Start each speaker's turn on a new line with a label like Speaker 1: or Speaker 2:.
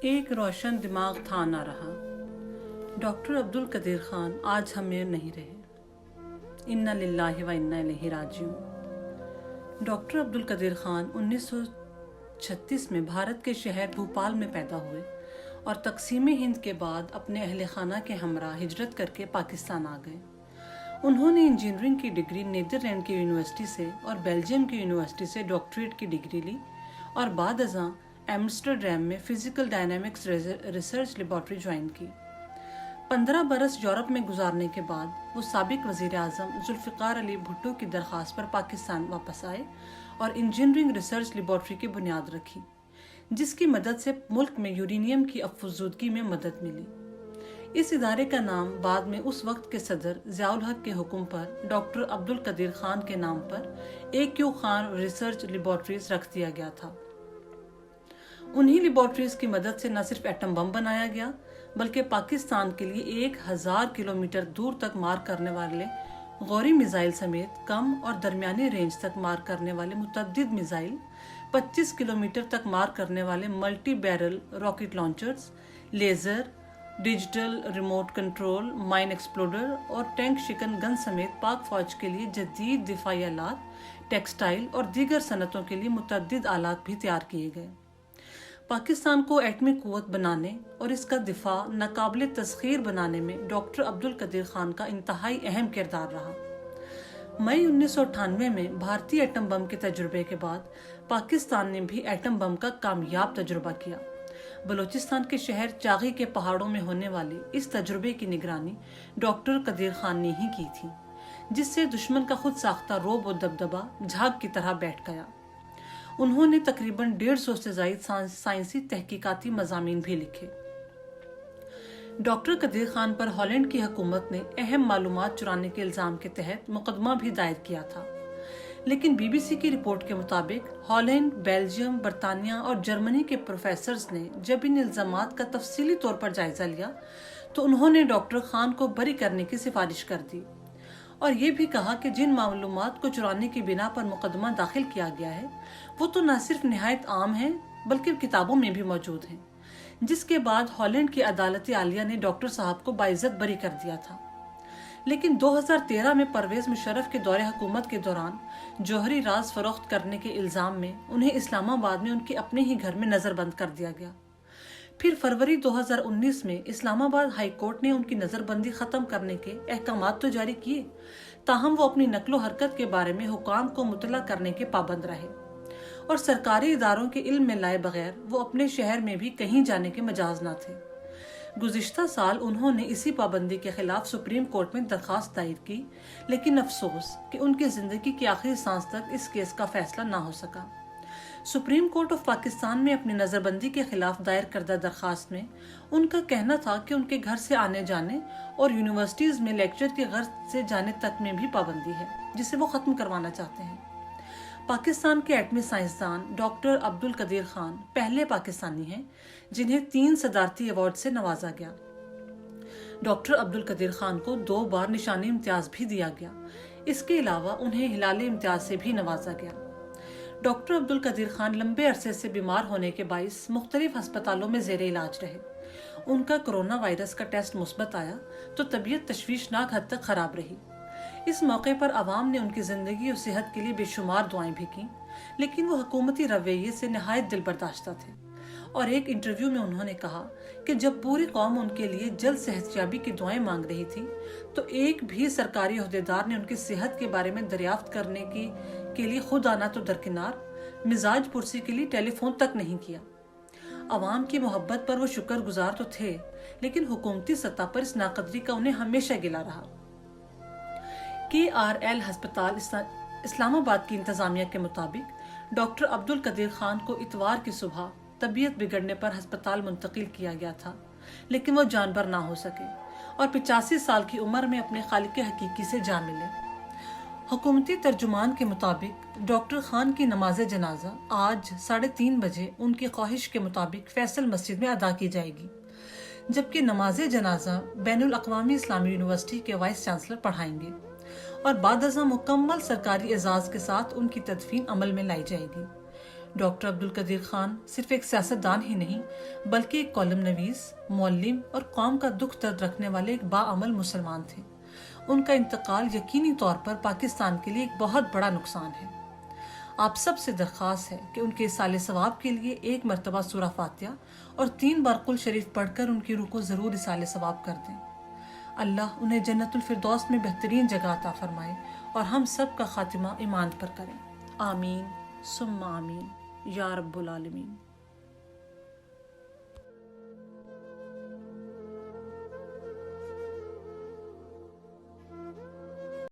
Speaker 1: ایک روشن دماغ تھا نہ رہا۔ ڈاکٹر عبدالقدیر خان آج ہمیں نہیں رہے۔ انا للہ و انا الیہ راجعون۔ ڈاکٹر عبدالقدیر خان 1936 میں بھارت کے شہر بھوپال میں پیدا ہوئے اور تقسیم ہند کے بعد اپنے اہل خانہ کے ہمراہ ہجرت کر کے پاکستان آ گئے۔ انہوں نے انجینئرنگ کی ڈگری نیدرلینڈ کی یونیورسٹی سے اور بیلجیم کی یونیورسٹی سے ڈاکٹریٹ کی ڈگری لی اور بعد ازاں ایمسٹرڈیم میں physical dynamics research laboratory join کی۔ 15 برس یورپ میں گزارنے کے بعد وہ سابق وزیر اعظم ذوالفقار علی بھٹو کی درخواست پر پاکستان واپس آئے اور انجینئرنگ ریسرچ لیبارٹری کی بنیاد رکھی، جس کی مدد سے ملک میں یورینیم کی افزودگی میں مدد ملی۔ اس ادارے کا نام بعد میں اس وقت کے صدر ضیاء الحق کے حکم پر ڈاکٹر عبدالقدیر خان کے نام پر AQ خان ریسرچ لیبارٹریز رکھ دیا گیا تھا۔ انہی لیبارٹریز کی مدد سے نہ صرف ایٹم بم بنایا گیا بلکہ پاکستان کے لیے 1000 کلومیٹر دور تک مار کرنے والے غوری میزائل سمیت کم اور درمیانی رینج تک مار کرنے والے متعدد میزائل، 25 کلومیٹر تک مار کرنے والے multi barrel rocket launchers, laser, digital remote control mine exploder اور ٹینک شکن گن سمیت پاک فوج کے لیے جدید دفاعی آلات، ٹیکسٹائل اور دیگر صنعتوں کے لیے متعدد آلات بھی تیار کیے گئے۔ پاکستان کو ایٹمی قوت بنانے اور اس کا دفاع ناقابل تسخیر بنانے میں ڈاکٹر عبدالقدیر خان کا انتہائی اہم کردار رہا۔ مئی 1998 میں بھارتی ایٹم بم کے تجربے کے بعد پاکستان نے بھی ایٹم بم کا کامیاب تجربہ کیا۔ بلوچستان کے شہر چاغی کے پہاڑوں میں ہونے والے اس تجربے کی نگرانی ڈاکٹر قدیر خان نے ہی کی تھی، جس سے دشمن کا خود ساختہ رعب و دبدبہ جھاگ کی طرح بیٹھ گیا۔ انہوں نے تقریباً 150 سے زائد سائنسی تحقیقاتی مضامین بھی لکھے۔ ڈاکٹر قدیر خان پر ہالینڈ کی حکومت نے اہم معلومات چرانے کے الزام کے تحت مقدمہ بھی دائر کیا تھا، لیکن BBC کی رپورٹ کے مطابق ہالینڈ، بیلجیم، برطانیہ اور جرمنی کے پروفیسرز نے جب ان الزامات کا تفصیلی طور پر جائزہ لیا تو انہوں نے ڈاکٹر خان کو بری کرنے کی سفارش کر دی اور یہ بھی کہا کہ جن معلومات کو چرانے کی بنا پر مقدمہ داخل کیا گیا ہے وہ تو نہ صرف نہایت عام ہیں بلکہ کتابوں میں بھی موجود ہیں، جس کے بعد ہالینڈ کی عدالت عالیہ نے ڈاکٹر صاحب کو باعزت بری کر دیا تھا۔ لیکن 2013 میں پرویز مشرف کے دور حکومت کے دوران جوہری راز فروخت کرنے کے الزام میں انہیں اسلام آباد میں ان کے اپنے ہی گھر میں نظر بند کر دیا گیا۔ پھر فروری 2019 میں اسلام آباد ہائی کورٹ نے ان کی نظر بندی ختم کرنے کے احکامات تو جاری کیے، تاہم وہ اپنی نقل و حرکت کے بارے میں حکام کو مطلع کرنے کے پابند رہے اور سرکاری اداروں کے علم میں لائے بغیر وہ اپنے شہر میں بھی کہیں جانے کے مجاز نہ تھے۔ گزشتہ سال انہوں نے اسی پابندی کے خلاف سپریم کورٹ میں درخواست دائر کی، لیکن افسوس کہ ان کی زندگی کی آخری سانس تک اس کیس کا فیصلہ نہ ہو سکا۔ سپریم کورٹ آف پاکستان میں اپنی نظر بندی کے خلاف دائر کردہ درخواست میں ان کا کہنا تھا کہ ان کے گھر سے آنے جانے اور یونیورسٹیز میں لیکچر کی غرض سے جانے تک میں بھی پابندی ہے، جسے وہ ختم کروانا چاہتے ہیں۔ پاکستان کے ایٹمی سائنسدان ڈاکٹر عبدالقدیر خان پہلے پاکستانی ہیں جنہیں 3 صدارتی ایوارڈ سے نوازا گیا۔ ڈاکٹر عبدالقدیر خان کو 2 بار نشان امتیاز بھی دیا گیا۔ اس کے علاوہ انہیں ہلال امتیاز سے بھی نوازا گیا۔ ڈاکٹر عبدالقدیر خان لمبے عرصے سے بیمار ہونے کے باعث مختلف ہسپتالوں میں زیر علاج رہے۔ ان کا کرونا وائرس کا ٹیسٹ مثبت آیا تو طبیعت تشویشناک حد تک خراب رہی۔ اس موقع پر عوام نے ان کی زندگی اور صحت کے لیے بے شمار دعائیں بھی کیں، لیکن وہ حکومتی رویے سے نہایت دل برداشتہ تھے اور ایک انٹرویو میں انہوں نے کہا کہ جب پوری قوم ان کے لیے جلد صحت یابی کی دعائیں مانگ رہی تھی تو ایک بھی سرکاری عہدیدار نے ان کی صحت کے بارے میں دریافت کرنے کے لیے خود آنا تو درکنار، مزاج پرسی کے لیے ٹیلی فون تک نہیں کیا۔ عوام کی محبت پر وہ شکر گزار تو تھے، لیکن حکومتی سطح پر اس ناقدری کا انہیں ہمیشہ گلہ رہا۔ KRL ہسپتال اسلام آباد کی انتظامیہ کے مطابق ڈاکٹر عبدالقدیر خان کو اتوار کی صبح طبیعت بگڑنے پر ہسپتال منتقل کیا گیا تھا، لیکن وہ جان بر نہ ہو سکے اور 85 سال کی عمر میں اپنے خالق حقیقی سے جا ملے۔ حکومتی ترجمان کے مطابق ڈاکٹر خان کی نماز جنازہ آج 3:30 بجے ان کی خواہش کے مطابق فیصل مسجد میں ادا کی جائے گی، جبکہ نماز جنازہ بین الاقوامی اسلامی یونیورسٹی کے وائس چانسلر پڑھائیں گے اور بعد ازاں مکمل سرکاری اعزاز کے ساتھ ان کی تدفین عمل میں لائی جائے گی۔ ڈاکٹر عبدالقدیر خان صرف ایک سیاستدان ہی نہیں بلکہ ایک کالم نویس، معلم اور قوم کا دکھ درد رکھنے والے ایک باعمل مسلمان تھے۔ ان کا انتقال یقینی طور پر پاکستان کے لیے ایک بہت بڑا نقصان ہے۔ آپ سب سے درخواست ہے کہ ان کے سال ثواب کے لیے ایک مرتبہ سورہ فاتحہ اور 3 بار قل شریف پڑھ کر ان کی روح کو ضرور اصال ثواب کر دیں۔ اللہ انہیں جنت الفردوس میں بہترین جگہ عطا فرمائے اور ہم سب کا خاتمہ ایمان پر کریں۔ آمین ثم آمین یا رب العالمین۔